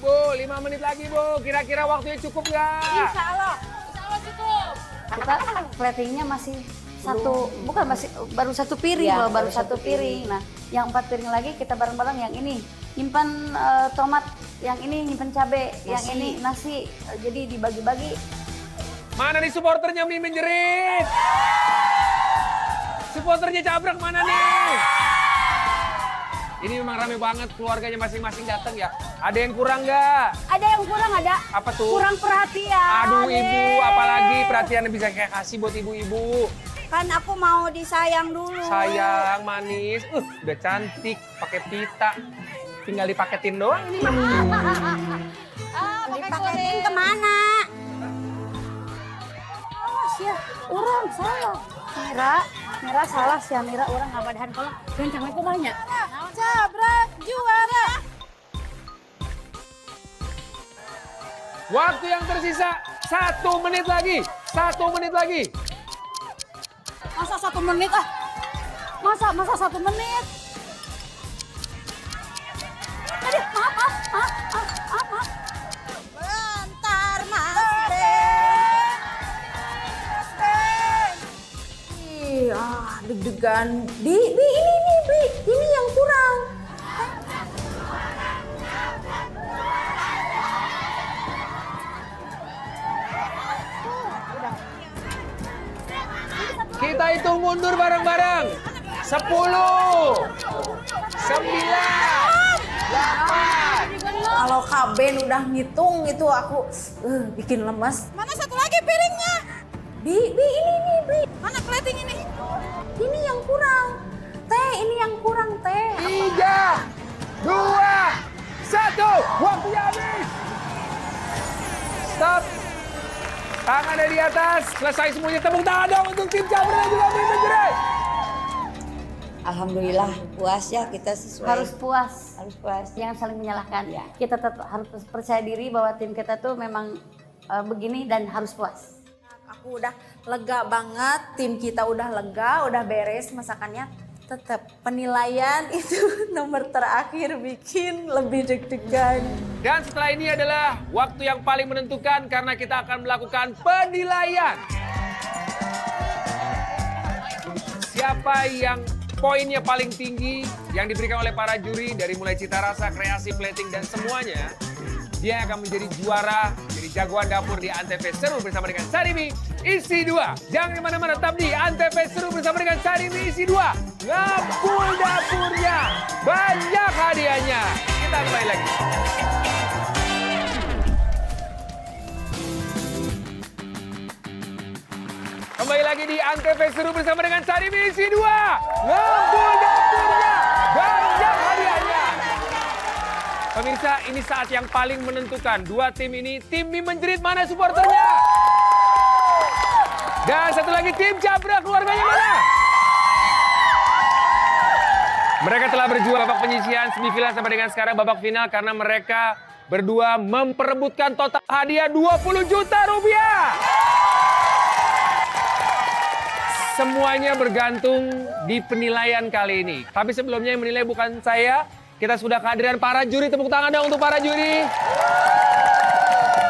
Bu, 5 menit lagi Bu, kira-kira waktunya cukup nggak? Insya Allah cukup. Kita platingnya masih satu, bukan masih baru satu piring Ya, loh, baru satu piring. Nah, yang 4 piring lagi kita bareng-bareng yang ini. Nyimpan tomat, yang ini nyimpan cabe, yang ini nasi. Jadi dibagi-bagi. Mana nih supporternya Mie Menjerit? Supporternya Cabrak mana nih? Ini memang rame banget, keluarganya masing-masing datang ya. Ada yang kurang nggak? Ada yang kurang ada. Apa tuh? Kurang perhatian. Aduh ibu, apalagi perhatian bisa kayak kasih buat ibu-ibu. Kan aku mau disayang dulu. Sayang, manis, udah cantik, pakai pita. Tinggal dipaketin doang ini. Dipaketin kemana? Ya, orang salah. Mira salah sih, Mira orang ngabadahan kolak. Gancang aku banyak. Cabrak juara. Waktu yang tersisa 1 menit lagi. 1 menit lagi. Masa 1 menit ah? Masa 1 menit? Aduh, maaf. Bentar, Mas Ben. Mas Ben. Deg-degan. Bi, ini nih, Bi. Ini yang kurang. Kita hitung mundur bareng-bareng. 10, 9, 8. Kalau Kak Ben udah ngitung itu aku bikin lemas. Mana satu lagi piringnya? Bi, ini nih, Bi. Mana plating ini? Ini yang kurang. Teh, ini yang kurang, Teh. 3, 2, 1. Waktunya habis. Stop. Tangan ada di atas. Selesai semuanya. Tepuk tangan dong untuk tim Cabrak dan juga Mie Menjerit. Alhamdulillah puas ya kita sesuai. Harus puas. Harus puas. Jangan saling menyalahkan. Ya. Kita tetap harus percaya diri bahwa tim kita tuh memang begini dan harus puas. Aku udah lega banget, tim kita udah lega, udah beres masakannya. Tetap penilaian itu nomor terakhir bikin lebih deg-degan. Dan setelah ini adalah waktu yang paling menentukan karena kita akan melakukan penilaian. Siapa yang poinnya paling tinggi yang diberikan oleh para juri dari mulai cita rasa, kreasi, plating dan semuanya, dia akan menjadi juara, jadi jagoan dapur di Antv Seru bersama dengan Sarimi Isi 2. Jangan kemana-mana, tetap di Antv Seru bersama dengan Sarimi Isi 2. Ngabul dapurnya, banyak hadiahnya. Kita kembali lagi. Kembali lagi di Antv Seru bersama dengan Sarimi Isi 2. Ngabul dapurnya, banyak hadiahnya. Pemirsa, ini saat yang paling menentukan. Dua tim ini, tim Mie Menjerit mana supporternya? Dan satu lagi tim Cabrak, keluarganya mana? Mereka telah berjuang babak penyisihan semifinal sampai dengan sekarang babak final karena mereka berdua memperebutkan total hadiah 20 juta rupiah. Semuanya bergantung di penilaian kali ini. Tapi sebelumnya yang menilai bukan saya. Kita sudah kehadiran para juri. Tepuk tangan dong untuk para juri.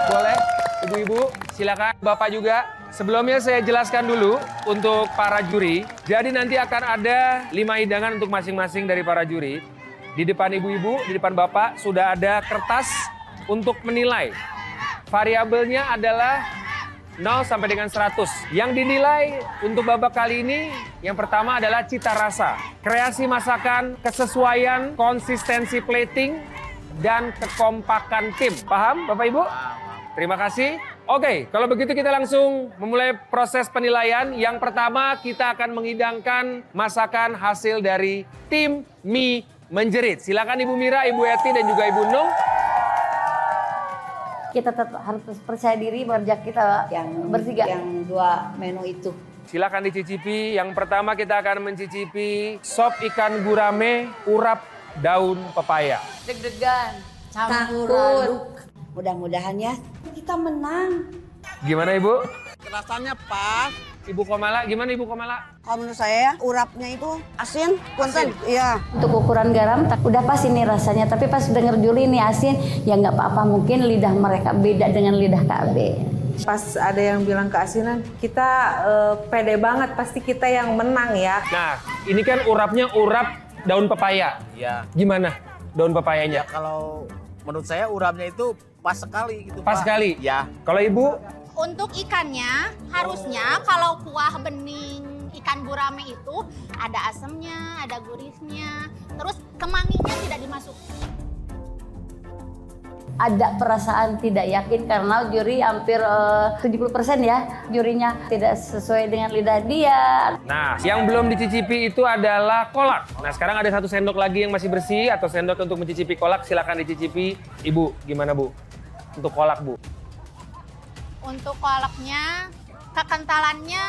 Boleh, ibu-ibu, silakan. Bapak juga. Sebelumnya saya jelaskan dulu untuk para juri. Jadi nanti akan ada 5 hidangan untuk masing-masing dari para juri. Di depan ibu-ibu, di depan bapak sudah ada kertas untuk menilai. Variabelnya adalah 0 sampai dengan 100. Yang dinilai untuk babak kali ini yang pertama adalah cita rasa, kreasi masakan, kesesuaian, konsistensi plating, dan kekompakan tim. Paham Bapak Ibu? Terima kasih. Oke, kalau begitu kita langsung memulai proses penilaian. Yang pertama kita akan menghidangkan masakan hasil dari tim Mie Menjerit. Silakan Ibu Mira, Ibu Eti, dan juga Ibu Nung. Kita tetap harus percaya diri berjak kita Yang bertiga. yang 2 menu itu. Silakan dicicipi. Yang pertama kita akan mencicipi sop ikan gurame urap daun pepaya. Deg-degan, Campur takut. aduk. Mudah-mudahan ya kita menang. Gimana Ibu? Rasanya pas. Ibu Komala, gimana Ibu Komala? Kalau menurut saya ya, urapnya itu asin, punten. Iya. Untuk ukuran garam udah pas ini rasanya, tapi pas denger juri ini asin, ya nggak apa-apa, mungkin lidah mereka beda dengan lidah KB. Pas ada yang bilang keasinan, kita pede banget, pasti kita yang menang ya. Nah, ini kan urapnya urap daun pepaya. Ya, Gimana daun pepayanya? kalau menurut saya urapnya itu pas sekali gitu, Pas Pak. sekali? Ya. Kalau Ibu? Untuk ikannya, harusnya kalau kuah bening ikan gurame itu ada asemnya, ada gurihnya, terus kemanginya tidak dimasuk. Ada perasaan tidak yakin karena juri hampir 70% ya jurinya tidak sesuai dengan lidah dia. Nah, yang belum dicicipi itu adalah kolak. Nah, sekarang ada 1 sendok lagi yang masih bersih atau sendok untuk mencicipi kolak. Silakan dicicipi. Ibu, gimana Bu? Untuk kolak Bu. Untuk kolaknya, kekentalannya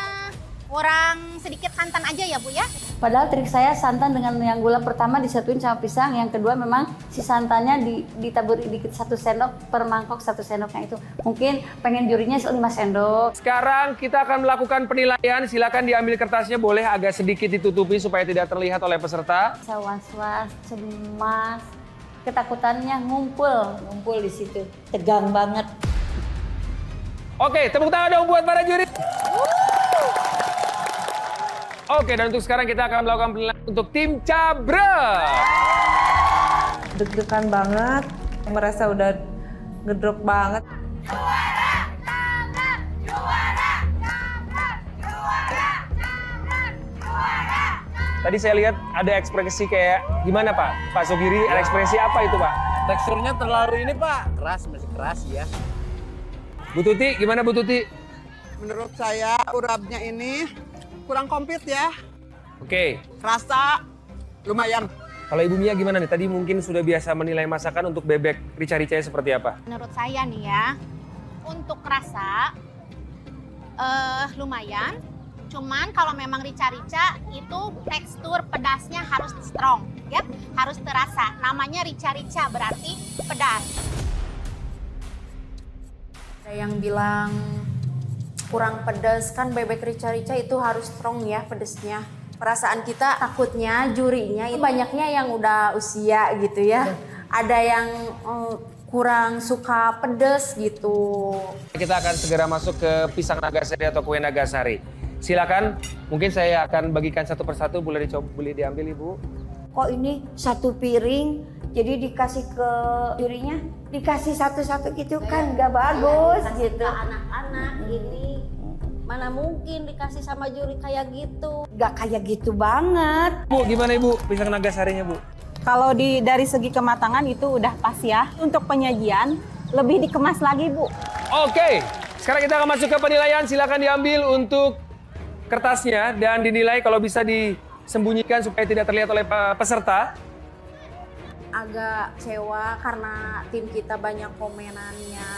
kurang sedikit santan aja ya Bu ya. Padahal trik saya santan dengan yang gula pertama disatuin sama pisang, yang kedua memang si santannya ditaburi dikit 1 sendok per mangkok 1 sendoknya itu. Mungkin pengen jurinya 5 sendok. Sekarang kita akan melakukan penilaian. Silakan diambil kertasnya, boleh agak sedikit ditutupi supaya tidak terlihat oleh peserta. Saya was-was, cemas, ketakutannya ngumpul di situ. Tegang banget. Oke, tepuk tangan dong buat para juri. Oke, dan untuk sekarang kita akan melakukan penilaian untuk tim Cabrek. Deg-degan banget, merasa udah ngedrop banget. Tadi saya lihat ada ekspresi kayak gimana Pak? Pak Sugiri, ada ekspresi apa itu Pak? Teksturnya terlalu ini, Pak. Keras, masih keras ya. Bu Tuti, gimana Bu Tuti? Menurut saya urapnya ini kurang komplit ya. Oke, Rasa lumayan. kalau Ibu Mia gimana nih? Tadi mungkin sudah biasa menilai masakan untuk bebek rica-ricanya seperti apa? Menurut saya nih ya, untuk rasa lumayan. Cuman kalau memang rica-rica itu tekstur pedasnya harus strong, ya, harus terasa. Namanya rica-rica berarti pedas. Ada yang bilang kurang pedas, kan bebek rica-rica itu harus strong ya pedesnya. Perasaan kita takutnya jurinya itu banyaknya yang udah usia gitu ya. Ada yang kurang suka pedas gitu. Kita akan segera masuk ke pisang nagasari atau kue nagasari. Silakan, mungkin saya akan bagikan satu persatu, boleh diambil Ibu. Kok ini 1 piring, jadi dikasih ke jurinya, dikasih satu-satu gitu kan, gak bagus gitu. Anak-anak ini mana mungkin dikasih sama juri kayak gitu. Gak kayak gitu banget. Bu, gimana Ibu pisang nagasarinya Bu? Kalau dari segi kematangan itu udah pas ya. Untuk penyajian lebih dikemas lagi, Bu. Oke, sekarang kita akan masuk ke penilaian. Silakan diambil untuk kertasnya dan dinilai, kalau bisa disembunyikan supaya tidak terlihat oleh peserta. Agak kecewa karena tim kita banyak komenannya.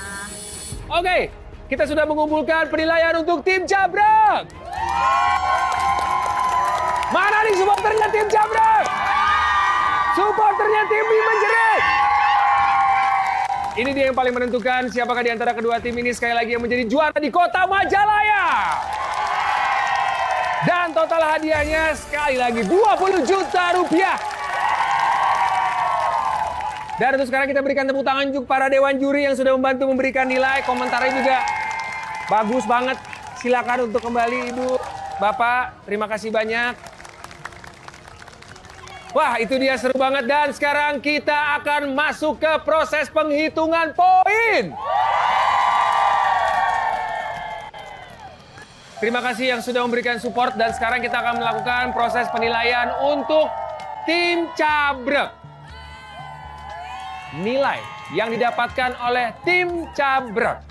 Oke, kita sudah mengumpulkan penilaian untuk tim Cabrek. Mana nih supporternya tim Cabrek? Supporternya tim Mie Menjerit. Ini dia yang paling menentukan siapakah di antara kedua tim ini sekali lagi yang menjadi juara di Kota Majalaya. Dan total hadiahnya sekali lagi 20 juta rupiah. Dan untuk sekarang kita berikan tepuk tangan untuk para dewan juri yang sudah membantu memberikan nilai. Komentarnya juga bagus banget. Silakan untuk kembali Ibu, Bapak. Terima kasih banyak. Wah, itu dia seru banget. Dan sekarang kita akan masuk ke proses penghitungan poin. Terima kasih yang sudah memberikan support. Dan sekarang kita akan melakukan proses penilaian untuk tim Cabrek. Nilai yang didapatkan oleh tim Cabrek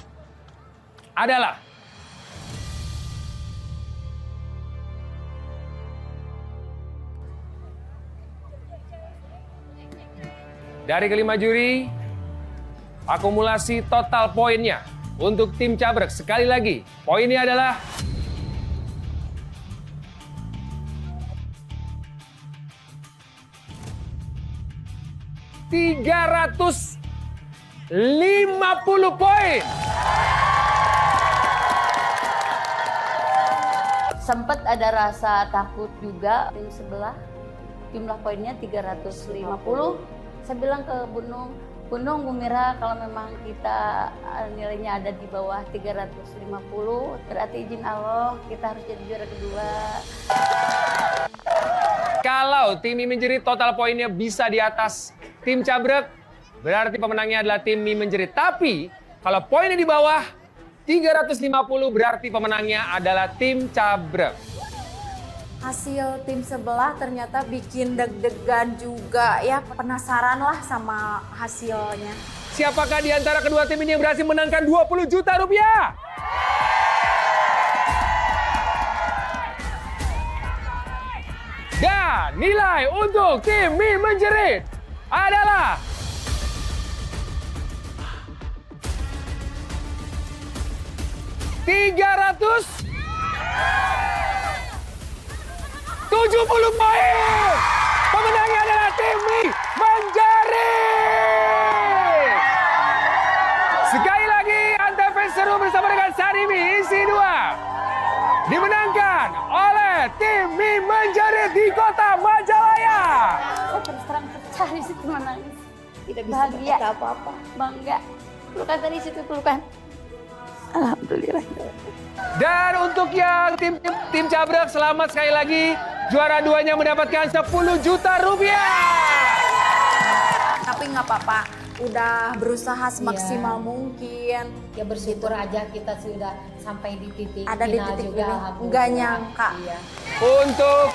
adalah dari kelima juri akumulasi total poinnya untuk tim Cabrek. Sekali lagi, poinnya adalah 350 poin. Sempat ada rasa takut juga tim sebelah. Jumlah poinnya 350. Saya bilang ke Bunung, Bu Mira, kalau memang kita nilainya ada di bawah 350, berarti izin Allah kita harus jadi juara kedua. Kalau tim Mie Menjerit total poinnya bisa di atas tim Cabrek, berarti pemenangnya adalah tim Mie Menjerit. Tapi kalau poinnya di bawah 350, berarti pemenangnya adalah tim Cabrek. Hasil tim sebelah ternyata bikin deg-degan juga ya, penasaran lah sama hasilnya. Siapakah di antara kedua tim ini yang berhasil menangkan 20 juta rupiah? Dan nilai untuk tim Mie Menjerit adalah 370 poin. Pemenangnya adalah tim Mie Menjerit. Sekali lagi, Antv seru bersama dengan Sarimi isi 2 dimenangkan oleh tim Mie Menjerit di Kota Majalaya. Saya terus terang pecah di situ menangis. Tidak bisa Bahagia. berkata apa-apa. Bangga. Pelukan tadi situ pelukan. Alhamdulillah. Dan untuk yang tim Cabrek, selamat sekali lagi. Juara 2-nya mendapatkan 10 juta rupiah. Tapi nggak apa-apa, udah berusaha semaksimal mungkin. Ya bersyukur aja kita sudah sampai di titik Ada di final titik juga. ini, alhamdulillah. nggak nyangka. Iya. Untuk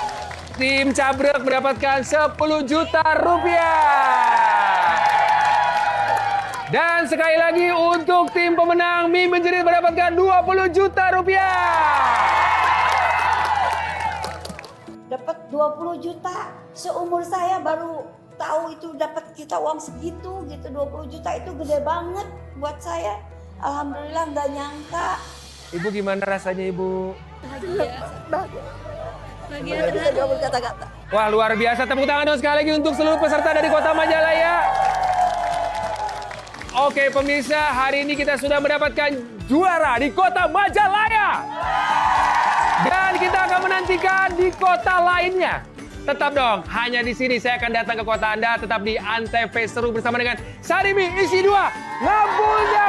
tim Cabrek mendapatkan 10 juta rupiah. Dan sekali lagi untuk tim pemenang Mie Menjerit mendapatkan 20 juta rupiah. Dapat 20 juta. Seumur saya baru tahu itu dapat kita uang segitu gitu. 20 juta itu gede banget buat saya. Alhamdulillah nggak nyangka. Ibu gimana rasanya, Ibu? Bahagia terharu. Berkata-kata. Wah, luar biasa. Tepuk tangan dong sekali lagi untuk seluruh peserta dari Kota Majalaya. Oke pemirsa, hari ini kita sudah mendapatkan juara di Kota Majalaya. Dan kita akan menantikan di kota lainnya. Tetap dong, hanya di sini saya akan datang ke kota Anda. Tetap di Antv seru bersama dengan Sarimi isi 2. Ngabunya